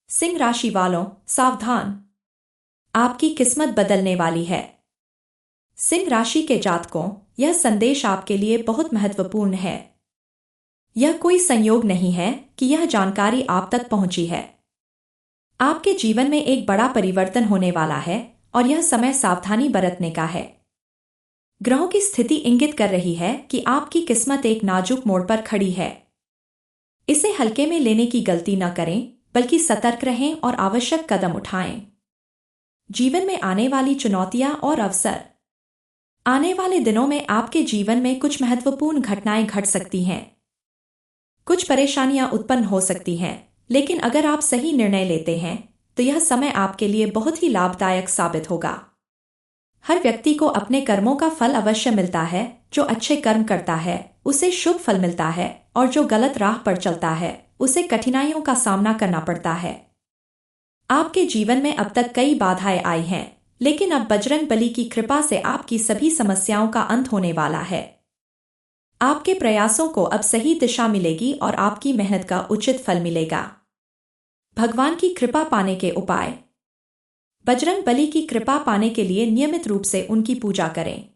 सिंह राशि वालों, सावधान। आपकी किस्मत बदलने वाली है। सिंह राशि के जातकों, यह संदेश आपके लिए बहुत महत्वपूर्ण है। यह कोई संयोग नहीं है कि यह जानकारी आप तक पहुंची है। आपके जीवन में एक बड़ा परिवर्तन होने वाला है और यह समय सावधानी बरतने का है। ग्रहों की स्थिति इंगित कर रही है कि आपकी किस्मत एक नाजुक मोड़ पर खड़ी है। इसे हल्के में लेने की गलती न करें, बल्कि सतर्क रहें और आवश्यक कदम उठाएं। जीवन में आने वाली चुनौतियां और अवसर। आने वाले दिनों में आपके जीवन में कुछ महत्वपूर्ण घटनाएं घट सकती हैं। कुछ परेशानियां उत्पन्न हो सकती हैं, लेकिन अगर आप सही निर्णय लेते हैं तो यह समय आपके लिए बहुत ही लाभदायक साबित होगा। हर व्यक्ति को अपने कर्मों का फल अवश्य मिलता है। जो अच्छे कर्म करता है उसे शुभ फल मिलता है, और जो गलत राह पर चलता है उसे कठिनाइयों का सामना करना पड़ता है। आपके जीवन में अब तक कई बाधाएं आई हैं, लेकिन अब बजरंग बली की कृपा से आपकी सभी समस्याओं का अंत होने वाला है। आपके प्रयासों को अब सही दिशा मिलेगी और आपकी मेहनत का उचित फल मिलेगा। भगवान की कृपा पाने के उपाय। बजरंग बली की कृपा पाने के लिए नियमित रूप से उनकी पूजा करें।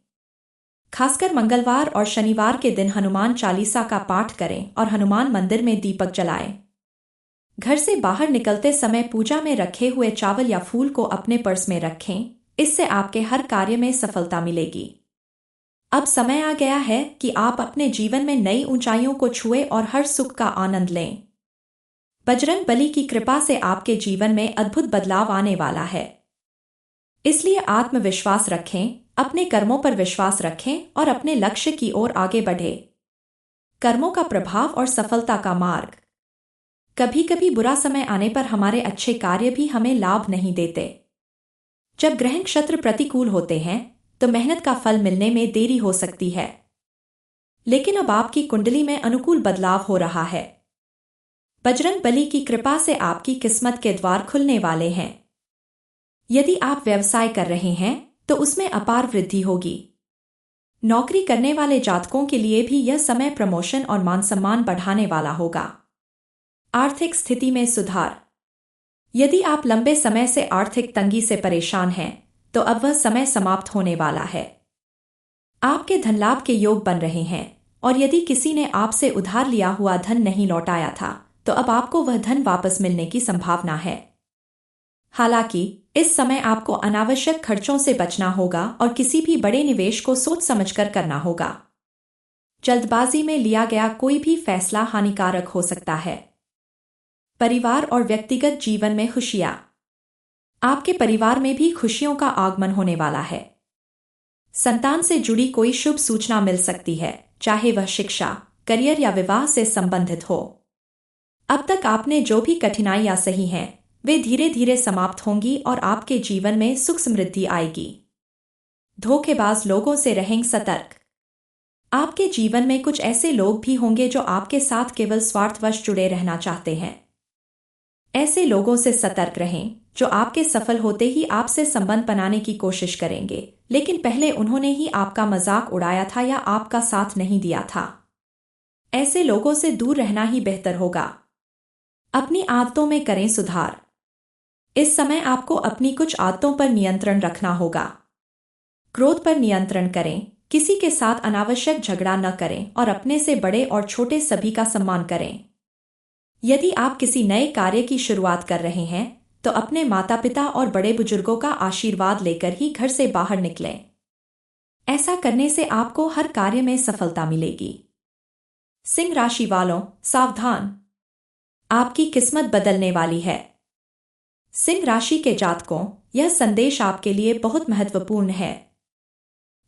खासकर मंगलवार और शनिवार के दिन हनुमान चालीसा का पाठ करें और हनुमान मंदिर में दीपक जलाएं। घर से बाहर निकलते समय पूजा में रखे हुए चावल या फूल को अपने पर्स में रखें। इससे आपके हर कार्य में सफलता मिलेगी। अब समय आ गया है कि आप अपने जीवन में नई ऊंचाइयों को छुएं और हर सुख का आनंद लें। बजरंग बली की कृपा से आपके जीवन में अद्भुत बदलाव आने वाला है। इसलिए आत्मविश्वास रखें, अपने कर्मों पर विश्वास रखें और अपने लक्ष्य की ओर आगे बढ़ें। कर्मों का प्रभाव और सफलता का मार्ग। कभी कभी बुरा समय आने पर हमारे अच्छे कार्य भी हमें लाभ नहीं देते। जब ग्रह नक्षत्र प्रतिकूल होते हैं तो मेहनत का फल मिलने में देरी हो सकती है। लेकिन अब आपकी कुंडली में अनुकूल बदलाव हो रहा है। बजरंग बली की कृपा से आपकी किस्मत के द्वार खुलने वाले हैं। यदि आप व्यवसाय कर रहे हैं तो उसमें अपार वृद्धि होगी। नौकरी करने वाले जातकों के लिए भी यह समय प्रमोशन और मान सम्मान बढ़ाने वाला होगा। आर्थिक स्थिति में सुधार। यदि आप लंबे समय से आर्थिक तंगी से परेशान हैं तो अब वह समय समाप्त होने वाला है। आपके धन लाभ के योग बन रहे हैं, और यदि किसी ने आपसे उधार लिया हुआ धन नहीं लौटाया था तो अब आपको वह धन वापस मिलने की संभावना है। हालांकि इस समय आपको अनावश्यक खर्चों से बचना होगा और किसी भी बड़े निवेश को सोच समझकर करना होगा। जल्दबाजी में लिया गया कोई भी फैसला हानिकारक हो सकता है। परिवार और व्यक्तिगत जीवन में खुशियां। आपके परिवार में भी खुशियों का आगमन होने वाला है। संतान से जुड़ी कोई शुभ सूचना मिल सकती है, चाहे वह शिक्षा, करियर या विवाह से संबंधित हो। अब तक आपने जो भी कठिनाइयां सही हैं वे धीरे धीरे समाप्त होंगी और आपके जीवन में सुख समृद्धि आएगी। धोखेबाज लोगों से रहें सतर्क। आपके जीवन में कुछ ऐसे लोग भी होंगे जो आपके साथ केवल स्वार्थवश जुड़े रहना चाहते हैं। ऐसे लोगों से सतर्क रहें जो आपके सफल होते ही आपसे संबंध बनाने की कोशिश करेंगे, लेकिन पहले उन्होंने ही आपका मजाक उड़ाया था या आपका साथ नहीं दिया था। ऐसे लोगों से दूर रहना ही बेहतर होगा। अपनी आदतों में करें सुधार। इस समय आपको अपनी कुछ आदतों पर नियंत्रण रखना होगा। क्रोध पर नियंत्रण करें, किसी के साथ अनावश्यक झगड़ा न करें और अपने से बड़े और छोटे सभी का सम्मान करें। यदि आप किसी नए कार्य की शुरुआत कर रहे हैं तो अपने माता पिता और बड़े बुजुर्गों का आशीर्वाद लेकर ही घर से बाहर निकलें। ऐसा करने से आपको हर कार्य में सफलता मिलेगी। सिंह राशि वालों, सावधान। आपकी किस्मत बदलने वाली है। सिंह राशि के जातकों, यह संदेश आपके लिए बहुत महत्वपूर्ण है।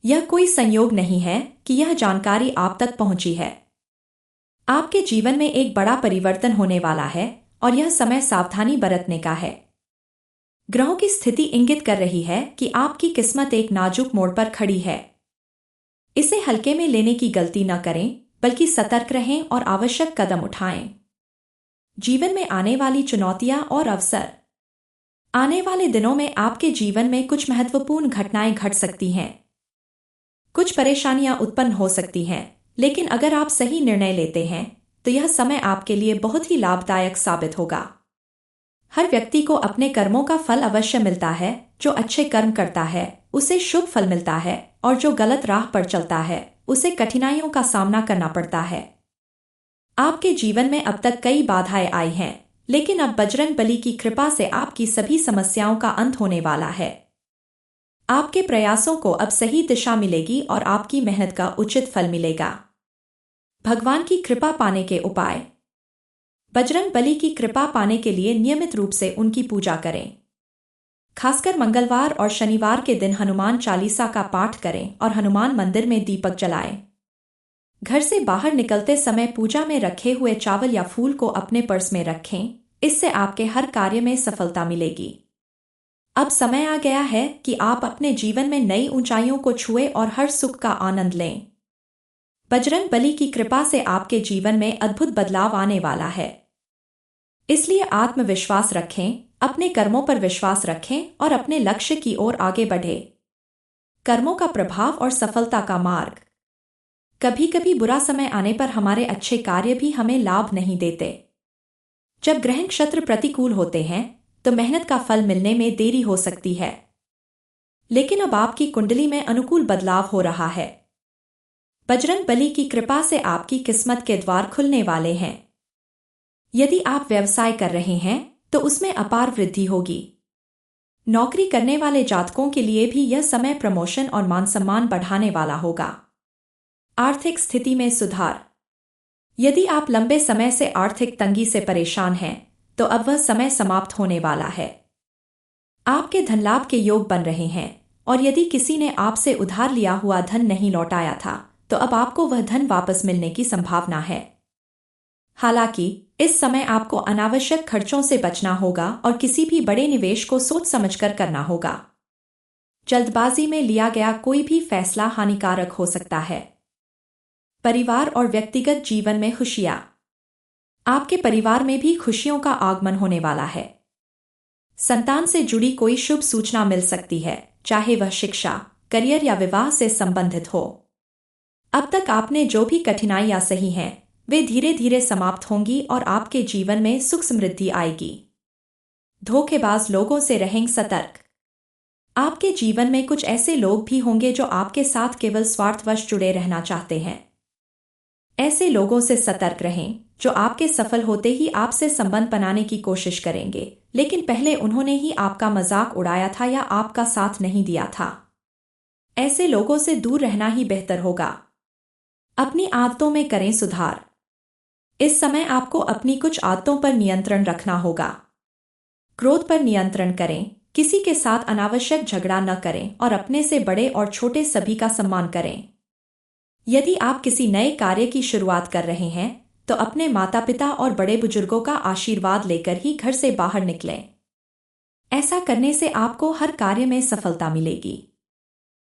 यह कोई संयोग नहीं है कि यह जानकारी आप तक पहुंची है। आपके जीवन में एक बड़ा परिवर्तन होने वाला है और यह समय सावधानी बरतने का है। ग्रहों की स्थिति इंगित कर रही है कि आपकी किस्मत एक नाजुक मोड़ पर खड़ी है। इसे हल्के में लेने की गलती न करें, बल्कि सतर्क रहें और आवश्यक कदम उठाएं। जीवन में आने वाली चुनौतियां और अवसर। आने वाले दिनों में आपके जीवन में कुछ महत्वपूर्ण घटनाएं घट सकती हैं। कुछ परेशानियां उत्पन्न हो सकती हैं, लेकिन अगर आप सही निर्णय लेते हैं तो यह समय आपके लिए बहुत ही लाभदायक साबित होगा। हर व्यक्ति को अपने कर्मों का फल अवश्य मिलता है। जो अच्छे कर्म करता है उसे शुभ फल मिलता है, और जो गलत राह पर चलता है उसे कठिनाइयों का सामना करना पड़ता है। आपके जीवन में अब तक कई बाधाएं आई हैं, लेकिन अब बजरंग बली की कृपा से आपकी सभी समस्याओं का अंत होने वाला है। आपके प्रयासों को अब सही दिशा मिलेगी और आपकी मेहनत का उचित फल मिलेगा। भगवान की कृपा पाने के उपाय। बजरंग बली की कृपा पाने के लिए नियमित रूप से उनकी पूजा करें। खासकर मंगलवार और शनिवार के दिन हनुमान चालीसा का पाठ करें और हनुमान मंदिर में दीपक जलाएं। घर से बाहर निकलते समय पूजा में रखे हुए चावल या फूल को अपने पर्स में रखें। इससे आपके हर कार्य में सफलता मिलेगी। अब समय आ गया है कि आप अपने जीवन में नई ऊंचाइयों को छुए और हर सुख का आनंद लें। बजरंग बली की कृपा से आपके जीवन में अद्भुत बदलाव आने वाला है। इसलिए आत्मविश्वास रखें, अपने कर्मों पर विश्वास रखें और अपने लक्ष्य की ओर आगे बढ़े। कर्मों का प्रभाव और सफलता का मार्ग। कभी कभी बुरा समय आने पर हमारे अच्छे कार्य भी हमें लाभ नहीं देते। जब ग्रह नक्षत्र प्रतिकूल होते हैं तो मेहनत का फल मिलने में देरी हो सकती है। लेकिन अब आपकी कुंडली में अनुकूल बदलाव हो रहा है। बजरंग बली की कृपा से आपकी किस्मत के द्वार खुलने वाले हैं। यदि आप व्यवसाय कर रहे हैं तो उसमें अपार वृद्धि होगी। नौकरी करने वाले जातकों के लिए भी यह समय प्रमोशन और मान सम्मान बढ़ाने वाला होगा। आर्थिक स्थिति में सुधार। यदि आप लंबे समय से आर्थिक तंगी से परेशान हैं तो अब वह समय समाप्त होने वाला है। आपके धन लाभ के योग बन रहे हैं, और यदि किसी ने आपसे उधार लिया हुआ धन नहीं लौटाया था तो अब आपको वह धन वापस मिलने की संभावना है। हालांकि इस समय आपको अनावश्यक खर्चों से बचना होगा और किसी भी बड़े निवेश को सोच समझकर करना होगा। जल्दबाजी में लिया गया कोई भी फैसला हानिकारक हो सकता है। परिवार और व्यक्तिगत जीवन में खुशियां। आपके परिवार में भी खुशियों का आगमन होने वाला है। संतान से जुड़ी कोई शुभ सूचना मिल सकती है, चाहे वह शिक्षा, करियर या विवाह से संबंधित हो। अब तक आपने जो भी कठिनाइयां सही हैं वे धीरे धीरे समाप्त होंगी और आपके जीवन में सुख समृद्धि आएगी। धोखेबाज लोगों से रहें सतर्क। आपके जीवन में कुछ ऐसे लोग भी होंगे जो आपके साथ केवल स्वार्थवश जुड़े रहना चाहते हैं। ऐसे लोगों से सतर्क रहें जो आपके सफल होते ही आपसे संबंध बनाने की कोशिश करेंगे, लेकिन पहले उन्होंने ही आपका मजाक उड़ाया था या आपका साथ नहीं दिया था। ऐसे लोगों से दूर रहना ही बेहतर होगा। अपनी आदतों में करें सुधार। इस समय आपको अपनी कुछ आदतों पर नियंत्रण रखना होगा। क्रोध पर नियंत्रण करें, किसी के साथ अनावश्यक झगड़ा न करें और अपने से बड़े और छोटे सभी का सम्मान करें। यदि आप किसी नए कार्य की शुरुआत कर रहे हैं तो अपने माता पिता और बड़े बुजुर्गों का आशीर्वाद लेकर ही घर से बाहर निकलें। ऐसा करने से आपको हर कार्य में सफलता मिलेगी।